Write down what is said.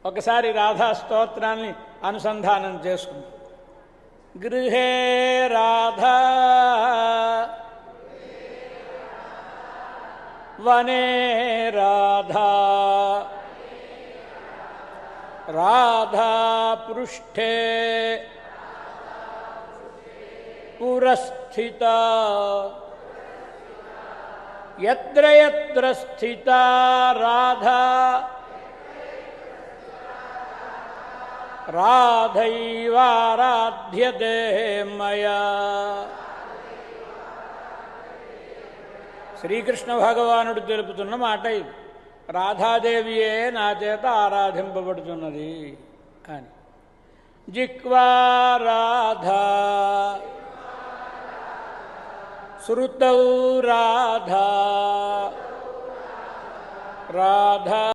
ఒకసారి రాధా స్తోత్రాన్ని అనుసంధానం చేసుకుందాం. గృహే రాధా వనే రాధా రాధా పృష్ఠే పురస్థితా యత్ర యత్ర స్థితా రాధా రాధైవారాధ్యతే మయా. శ్రీకృష్ణ భగవానుడు తెలుపుతున్న మాట ఇది. రాధాదేవియే నా చేత ఆరాధింపబడుతున్నది అని. జిహ్వా రాధా శ్రుతౌ రాధా రాధా